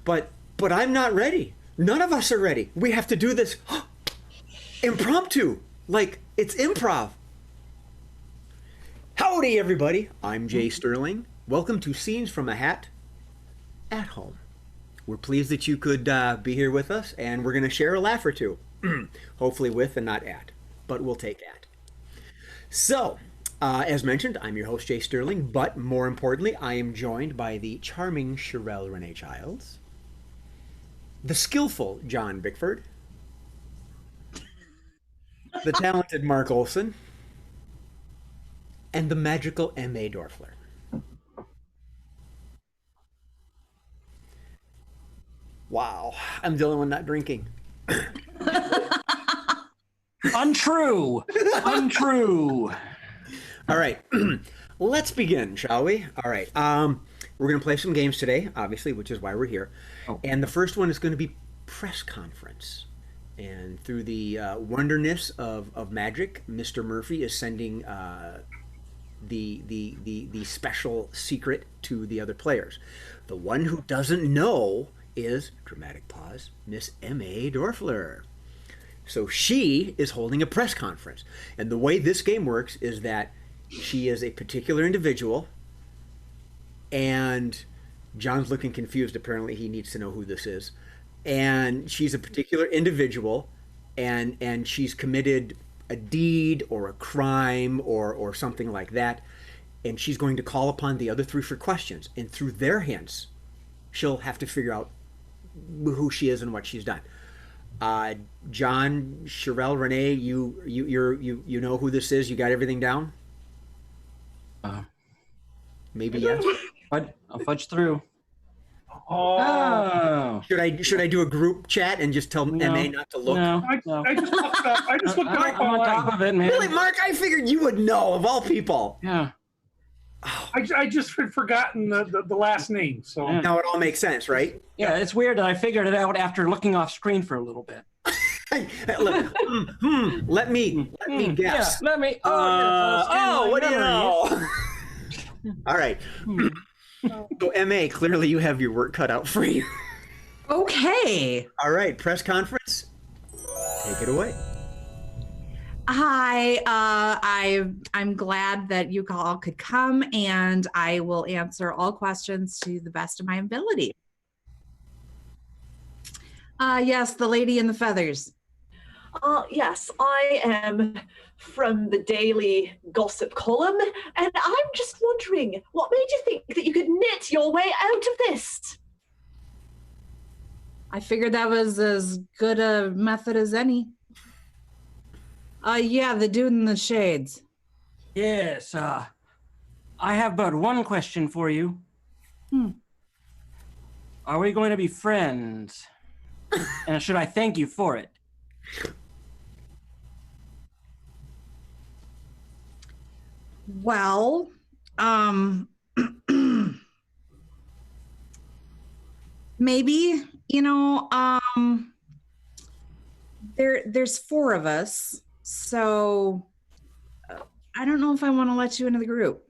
But I'm not ready. None of us are ready. We have to do this impromptu, like it's improv. Howdy, everybody. I'm Jay Sterling. Welcome to Scenes from a Hat at Home. We're pleased that you could be here with us, and we're going to share a laugh or two. Hopefully with and not at, but we'll take at. So, as mentioned, I'm your host, Jay Sterling, but more importantly, I am joined by the charming Sherelle Renee Childs, the skillful John Bickford, the talented Mark Olson, and the magical M.A. Dorfler. Wow, I'm the only one not drinking. Untrue. Untrue. All right, let's begin, shall we? All right, we're going to play some games today, obviously, which is why we're here. Oh. And the first one is going to be press conference. And through the wonderness of magic, Mr. Murphy is sending the special secret to the other players. The one who doesn't know is, dramatic pause, Miss M.A. Dorfler. So she is holding a press conference. And the way this game works is that she is a particular individual, and John's looking confused. Apparently he needs to know who this is. And she's a particular individual, and she's committed a deed or a crime or something like that. And she's going to call upon the other three for questions. And through their hints, she'll have to figure out who she is and what she's done. John, Sherelle, Renee, you know who this is? You got everything down? Maybe yes. I'll fudge through. Oh. Should I do a group chat and just tell MA not to look? No. I just looked it up. I just looked it up I'm on top of it, man. Really, Mark? I figured you would know, of all people. Yeah. I just had forgotten the last name. So Yeah. Now it all makes sense, right? Yeah, it's weird that I figured it out after looking off screen for a little bit. Look, let me guess. Yeah, let me. What do you know? All right. So, MA, clearly you have your work cut out for you. Okay. All right, press conference. Take it away. Hi. I'm glad that you all could come, and I will answer all questions to the best of my ability. Yes, the lady in the feathers. Yes, I am from the Daily Gossip column, and I'm just wondering, what made you think that you could knit your way out of this? I figured that was as good a method as any. Yeah, the dude in the shades. Yes, I have but one question for you. Are we going to be friends? And should I thank you for it? Well, maybe, there's four of us, so I don't know if I want to let you into the group.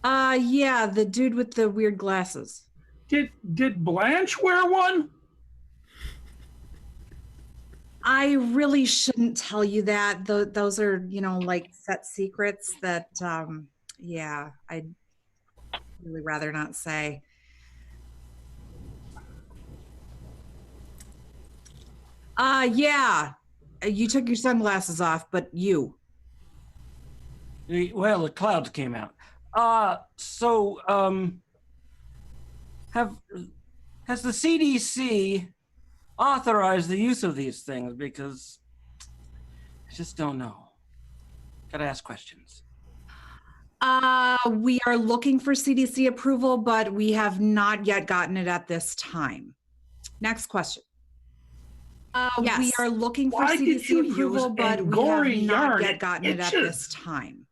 Yeah, the dude with the weird glasses. Did Blanche wear one? I really shouldn't tell you that. Those are, like set secrets that, yeah, I'd really rather not say. Yeah, you took your sunglasses off, but you. Well, the clouds came out. Has the CDC authorized the use of these things? Because I just don't know. Gotta ask questions. We are looking for CDC approval, but we have not yet gotten it at this time. Next question. Yes, we are looking for CDC approval, but we have not yet gotten it at this time.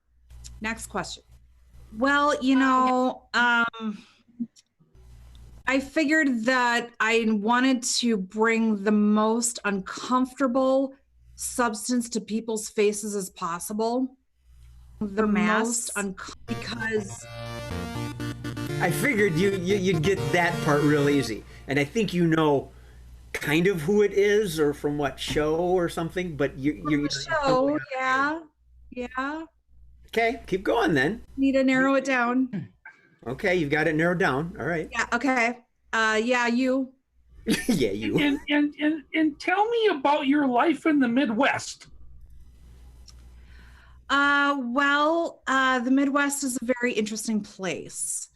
Next question. Well, I figured that I wanted to bring the most uncomfortable substance to people's faces as possible. The mask, because I figured you'd get that part real easy, and I think you know kind of who it is or from what show or something. But you show, yeah. Okay, keep going then. Need to narrow it down. Okay, you've got it narrowed down. All right. Yeah. Okay. Yeah, you. Yeah, you. And tell me about your life in the Midwest. The Midwest is a very interesting place.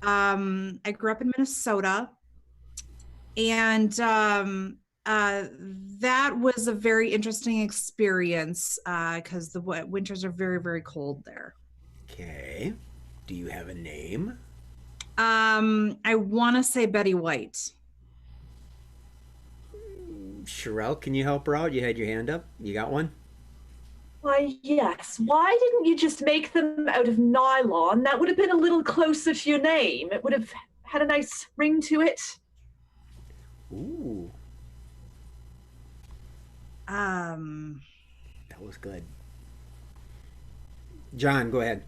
I grew up in Minnesota, and that was a very interesting experience because the winters are very, very cold there. Okay. Do you have a name? I want to say Betty White. Sherelle, can you help her out? You had your hand up. You got one? Why, yes. Why didn't you just make them out of nylon? That would have been a little closer to your name. It would have had a nice ring to it. Ooh. That was good. John, go ahead.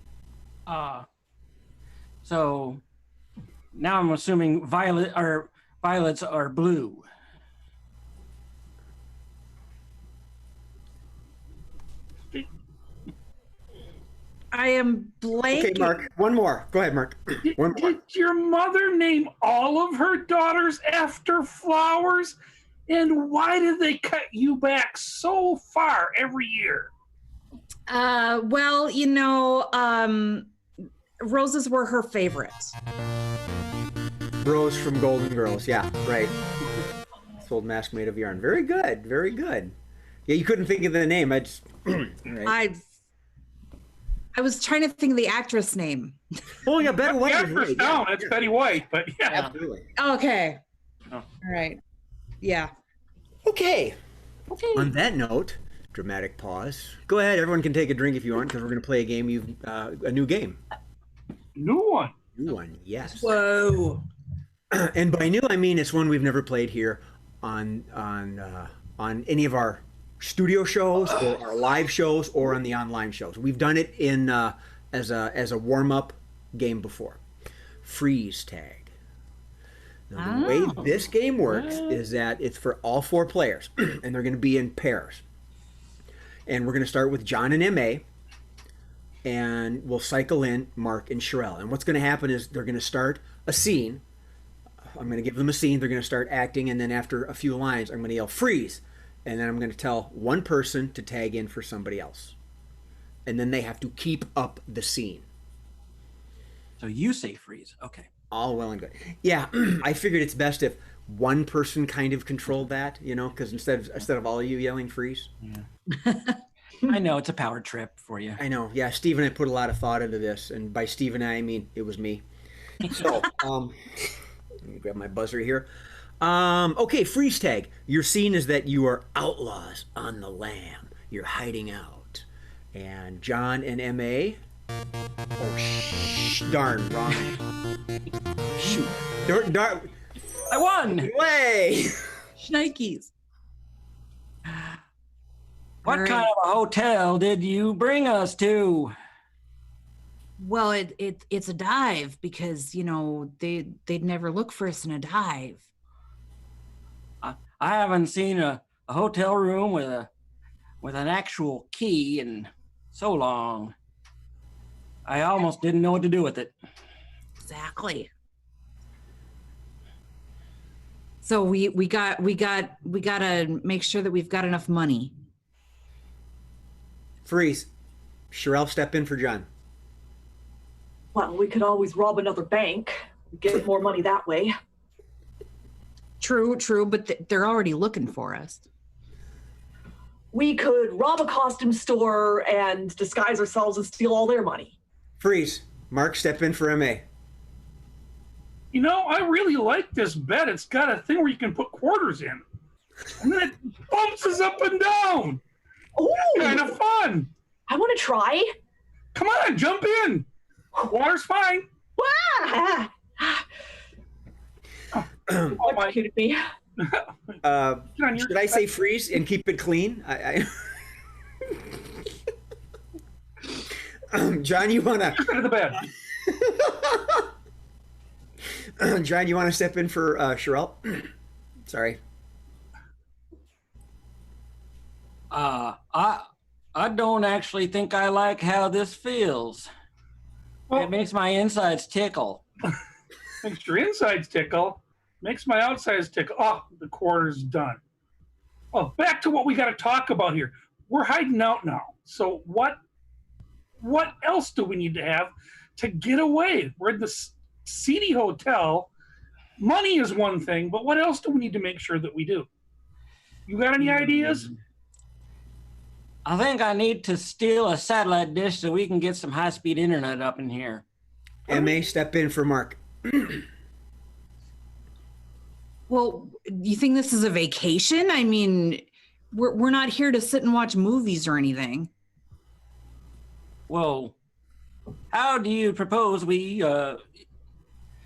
So now I'm assuming violets are blue. I am blank. Okay, Mark. One more. Go ahead, Mark. One more. Did your mother name all of her daughters after flowers? And why did they cut you back so far every year? Roses were her favorites. Rose from Golden Girls. Yeah, right. This old mask made of yarn. Very good. Very good. Yeah, you couldn't think of the name. Right. I was trying to think of the actress name. Oh, yeah, Betty White. Right. No, that's Betty White, but yeah. Absolutely. Okay. Oh. All right. Yeah. Okay. On that note, dramatic pause. Go ahead. Everyone can take a drink if you want, because we're going to play a game. A new game. New one. New one. Yes. Whoa. And by new, I mean it's one we've never played here on any of our studio shows or our live shows or on the online shows. We've done it in as a warm-up game before. Freeze tag. Now, the way this game works is that it's for all 4 players, and they're going to be in pairs. And we're going to start with John and MA, and we'll cycle in Mark and Sherelle. And what's going to happen is they're going to start a scene. I'm going to give them a scene. They're going to start acting, and then after a few lines, I'm going to yell, freeze. And then I'm going to tell one person to tag in for somebody else. And then they have to keep up the scene. So you say freeze. Okay. All well and good. Yeah, I figured it's best if one person kind of controlled that, because instead of all of you yelling freeze. Yeah. I know, it's a power trip for you. I know. Yeah, Steve and I put a lot of thought into this. And by Steve and I mean it was me. So, let me grab my buzzer here. Okay, freeze tag. Your scene is that you are outlaws on the lam. You're hiding out. And John and M.A. Oh, darn, wrong. Shoot. Darn. I won! Way! Shnikes. What kind of a hotel did you bring us to? Well, it's a dive because, they'd never look for us in a dive. I haven't seen a hotel room with an actual key in so long. I almost didn't know what to do with it. Exactly. So we gotta make sure that we've got enough money. Freeze. Sherelle, step in for John. Well, we could always rob another bank, get more money that way. True, but they're already looking for us. We could rob a costume store and disguise ourselves and steal all their money. Freeze. Mark, step in for MA. I really like this bed. It's got a thing where you can put quarters in. And then it bumps us up and down. Ooh, kind of fun. I want to try. Come on, jump in. Water's fine. Ah! Electrocuted me. Should I say freeze and keep it clean? John, you wanna get out of the bed. John, you want to step in for Sherelle? Sorry. I don't actually think I like how this feels. Well, it makes my insides tickle. Makes your insides tickle. Makes my outsides tickle. Oh, the quarter's done. Well, back to what we got to talk about here. We're hiding out now. So what else do we need to have to get away? We're in this seedy hotel. Money is one thing, but what else do we need to make sure that we do? You got any ideas? I think I need to steal a satellite dish so we can get some high-speed internet up in here. MA, step in for Mark. Well, you think this is a vacation? I mean, we're not here to sit and watch movies or anything. Well, how do you propose we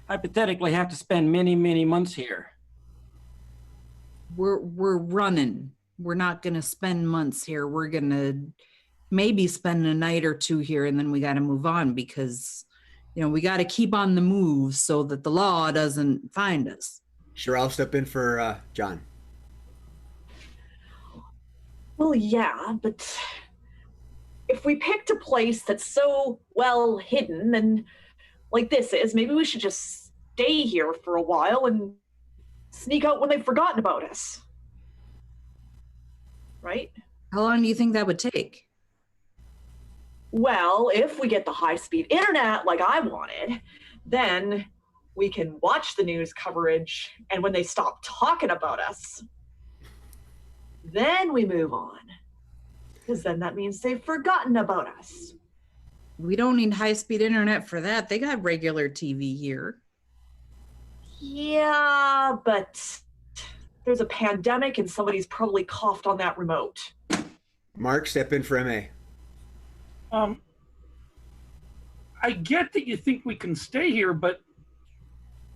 hypothetically have to spend many, many months here? We're running. We're not going to spend months here. We're going to maybe spend a night or two here, and then we got to move on because, we got to keep on the move so that the law doesn't find us. Sure, I'll step in for John. Well, yeah, but if we picked a place that's so well hidden and like this is, maybe we should just stay here for a while and sneak out when they've forgotten about us. Right? How long do you think that would take? Well, if we get the high-speed internet like I wanted, then we can watch the news coverage, and when they stop talking about us, then we move on. Because then that means they've forgotten about us. We don't need high-speed internet for that. They got regular TV here. Yeah, but there's a pandemic and somebody's probably coughed on that remote. Mark, step in for MA. I get that you think we can stay here, but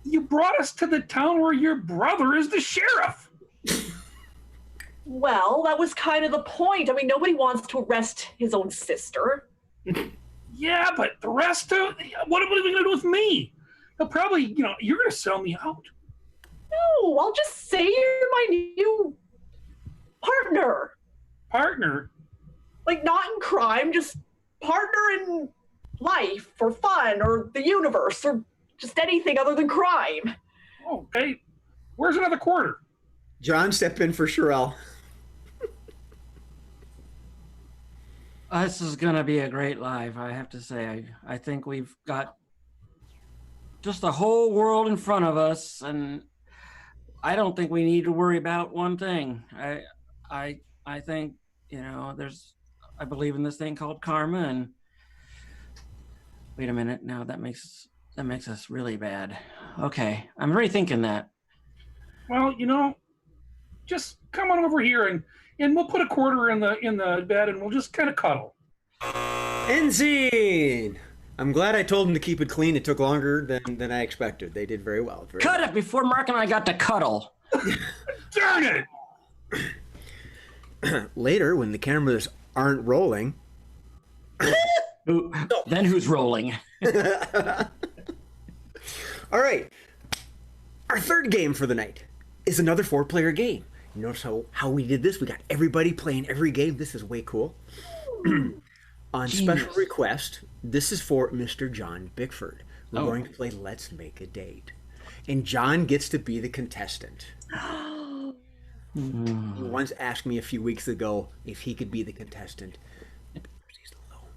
you brought us to the town where your brother is the sheriff. Well, that was kind of the point. I mean, nobody wants to arrest his own sister. Yeah, but the rest of what are we going to do with me? They'll probably, you're going to sell me out. No, I'll just say you're my new partner. Partner? Like, not in crime, just partner in life or fun or the universe or just anything other than crime. Okay. Where's another quarter? John, step in for Sherelle. This is going to be a great life, I have to say. I think we've got just the whole world in front of us, and I don't think we need to worry about one thing. I think, I believe in this thing called karma, and wait a minute, now that makes us really bad. Okay, I'm rethinking that. Well, just come on over here and we'll put a quarter in the bed and we'll just kind of cuddle. End scene. I'm glad I told them to keep it clean. It took longer than I expected. They did very well. Cut it before Mark and I got to cuddle. Darn it! Later, when the cameras aren't rolling. Then who's rolling? All right. Our third game for the night is another 4-player game. You notice how we did this? We got everybody playing every game. This is way cool. On special request, this is for Mr. John Bickford. We're going to play Let's Make a Date. And John gets to be the contestant. He once asked me a few weeks ago if he could be the contestant. He's alone.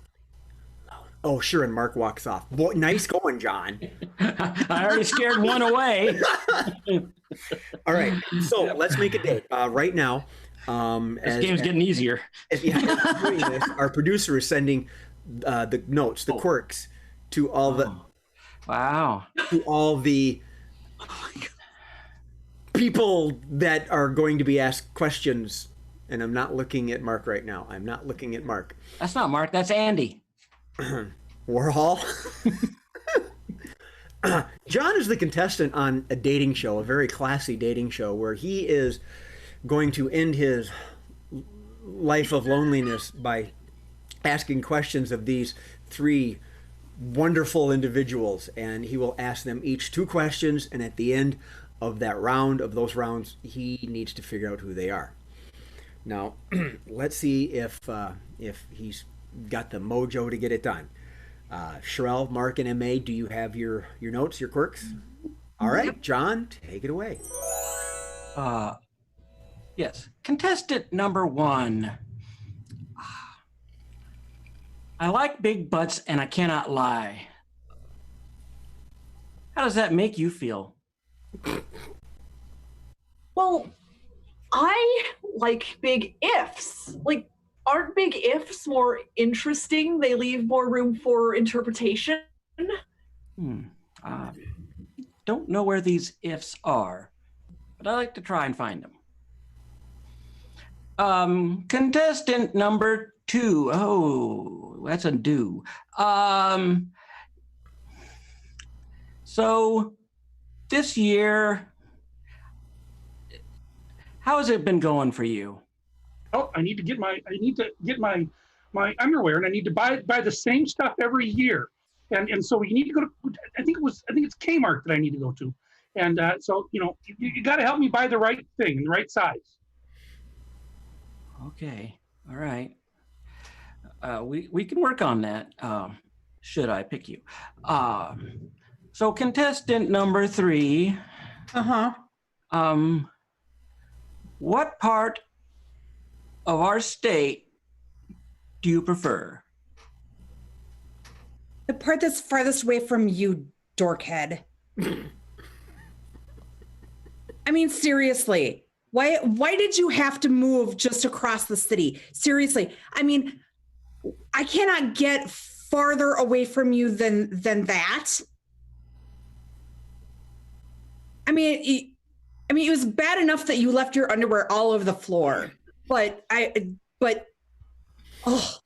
Oh, sure, and Mark walks off. Boy, nice going, John. I already scared one away. All right, so let's make a date. Right now, this game's getting easier. As doing this, our producer is sending the notes, the quirks, to all the people that are going to be asked questions. And I'm not looking at Mark right now. I'm not looking at Mark. That's not Mark. That's Andy. Warhol. John is the contestant on a dating show, a very classy dating show, where he is going to end his life of loneliness by asking questions of these 3 wonderful individuals, and he will ask them each 2 questions, and at the end of those rounds, he needs to figure out who they are. Now, let's see if he's got the mojo to get it done. Sherelle, Mark, and MA, do you have your notes, your quirks? All right, John, take it away. Yes. Contestant number 1. I like big butts and I cannot lie. How does that make you feel? Well, I like big ifs. Like, aren't big ifs more interesting? They leave more room for interpretation. Don't know where these ifs are, but I like to try and find them. Contestant number 2. Oh, that's a do. So this year, how has it been going for you? Oh, I need to get my underwear, and I need to buy the same stuff every year. And so you need to go to, I think it's Kmart that I need to go to. And so, you got to help me buy the right thing, the right size. Okay. All right. We can work on that. Should I pick you? So contestant number 3. What part of our state do you prefer? The part that's farthest away from you, dorkhead. I mean, seriously, why did you have to move just across the city? Seriously, I mean, I cannot get farther away from you than that. I mean, it was bad enough that you left your underwear all over the floor, but oh,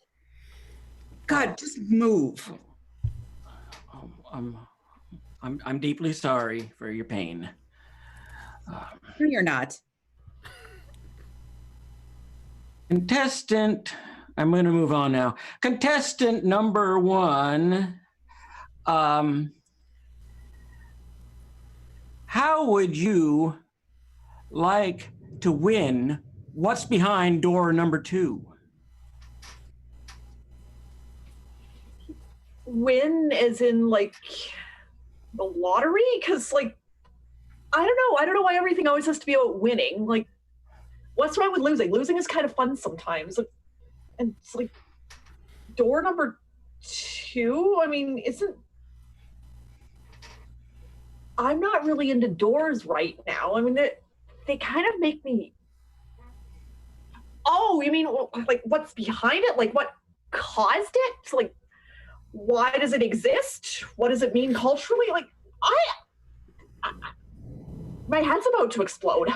God, just move. I'm deeply sorry for your pain. No, you're not. Contestant, I'm going to move on now. Contestant number 1. How would you like to win what's behind door number 2? Win as in like the lottery? Because like, I don't know why everything always has to be about winning. Like, what's wrong with losing? Losing is kind of fun sometimes. Like, and it's like door number 2. I mean, I'm not really into doors right now. I mean, they kind of make me. Oh, you mean like what's behind it? Like what caused it? Like, why does it exist? What does it mean culturally? Like, my head's about to explode.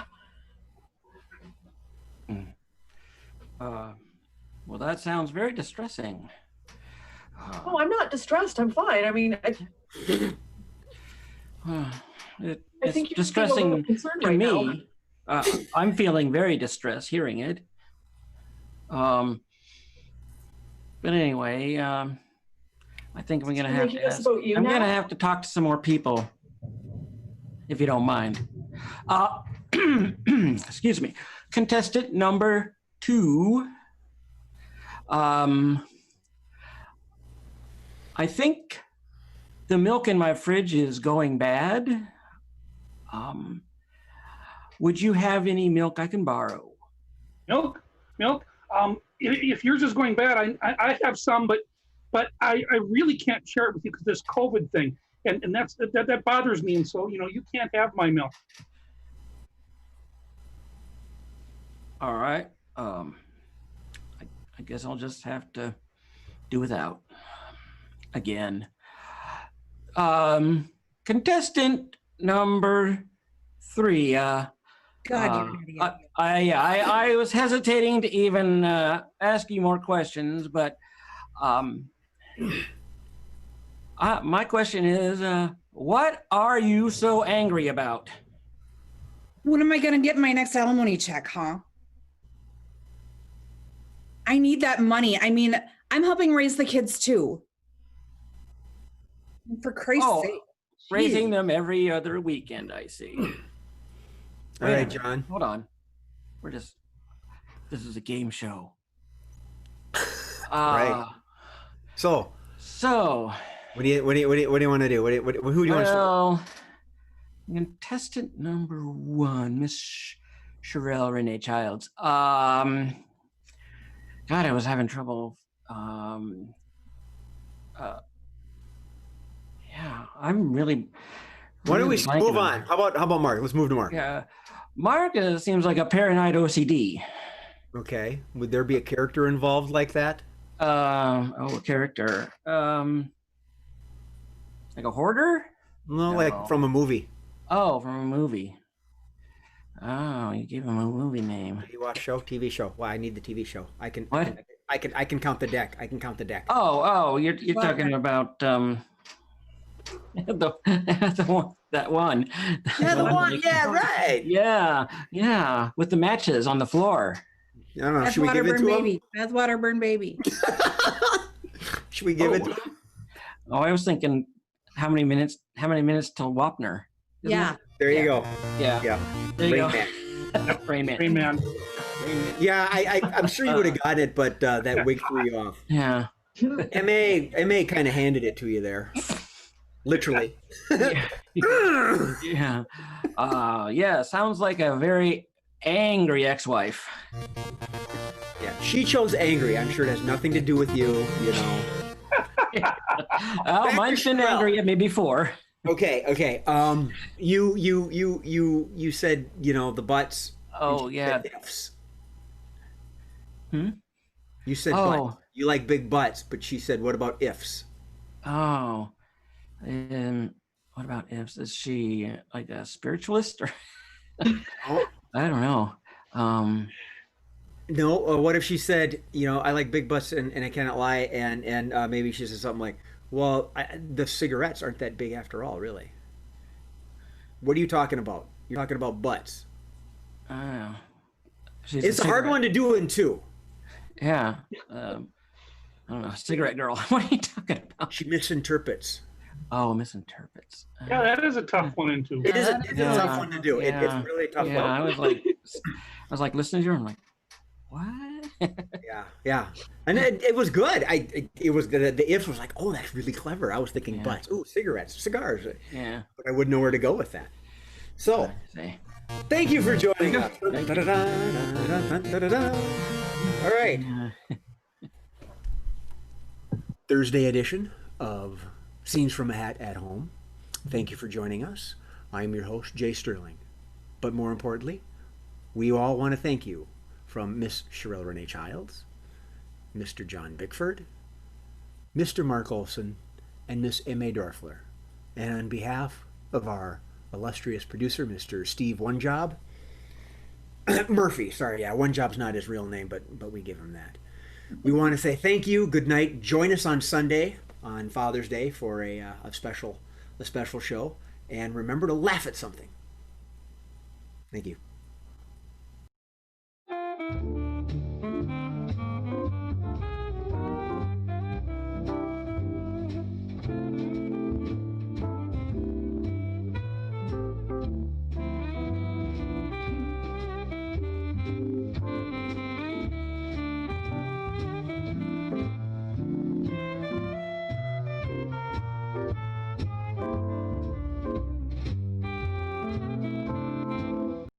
Well, that sounds very distressing. Oh, I'm not distressed. I'm fine. I mean, it's distressing to me. I'm feeling very distressed hearing it. But anyway, I think I'm going to have to ask. I'm going to have to talk to some more people, if you don't mind. Excuse me. Contestant number 2. I think the milk in my fridge is going bad. Would you have any milk I can borrow? Milk. If yours is going bad, I have some, but I really can't share it with you because this COVID thing, and that bothers me. And so you can't have my milk. All right. I guess I'll just have to do without again. Contestant number 3. God, you're an idiot. I was hesitating to even ask you more questions, but my question is, what are you so angry about? When am I going to get my next alimony check, huh? I need that money. I mean, I'm helping raise the kids too. For Christ's sake. Raising them every other weekend, I see. All right, John. Hold on. This is a game show. Right. So what do you want to do? Who do you want to? Contestant number 1, Miss Sherelle Renee Childs. God, I was having trouble. Yeah, I'm really. Why don't we move on? How about Mark? Let's move to Mark. Yeah, Mark seems like a paranoid OCD. Okay. Would there be a character involved like that? A character. Like a hoarder? No, like from a movie. Oh, from a movie. Oh, you gave him a movie name. You watch show, TV show. Well, I need the TV show. I can count the deck. I can count the deck. Oh, you're talking about the one. Yeah, the one. Yeah, right. Yeah, with the matches on the floor. I don't know. That's Should we give it to him? That's Waterburn Baby. Should we give it to him? Oh, I was thinking, how many minutes till Wapner? Yeah. There you go. Yeah. There you go. Rain Man. Yeah, I'm sure you would have got it, but that wig threw you off. Yeah. MA kind of handed it to you there. Literally. Yeah. Sounds like a very angry ex-wife. Yeah, she chose angry. I'm sure it has nothing to do with you, you know. Oh, mine's been angry at me before. Okay. You said, the butts. Oh, yeah. Ifs. Hmm? You said butts. You like big butts, but she said, what about ifs? Oh. What about ifs? Is she like a spiritualist or I don't know. No, what if she said, I like big butts and I cannot lie, and maybe she said something like, well, the cigarettes aren't that big after all, really. What are you talking about? You're talking about butts. It's a hard one to do in two. Yeah. I don't know. Cigarette girl. What are you talking about? She misinterprets. Oh, misinterprets. Yeah, that is a tough one in two. It's a tough one to do. Yeah. It's really a tough one. I was like listening to her. I'm like, what? Yeah. And it was good. It was the if was like, oh, that's really clever. I was thinking butts. Ooh, cigarettes, cigars. Yeah. But I wouldn't know where to go with that. So, thank you for joining us. All right. Thursday edition of Scenes from a Hat at Home. Thank you for joining us. I'm your host, Jay Sterling. But more importantly, we all want to thank you from Miss Sherelle Renee Childs, Mr. John Bickford, Mr. Mark Olson, and Miss M.A. Dorfler. And on behalf of our illustrious producer, Mr. Steve Onejob, Murphy, sorry, Onejob's not his real name, but we give him that. We want to say thank you, good night. Join us on Sunday, on Father's Day, for a special show. And remember to laugh at something. Thank you.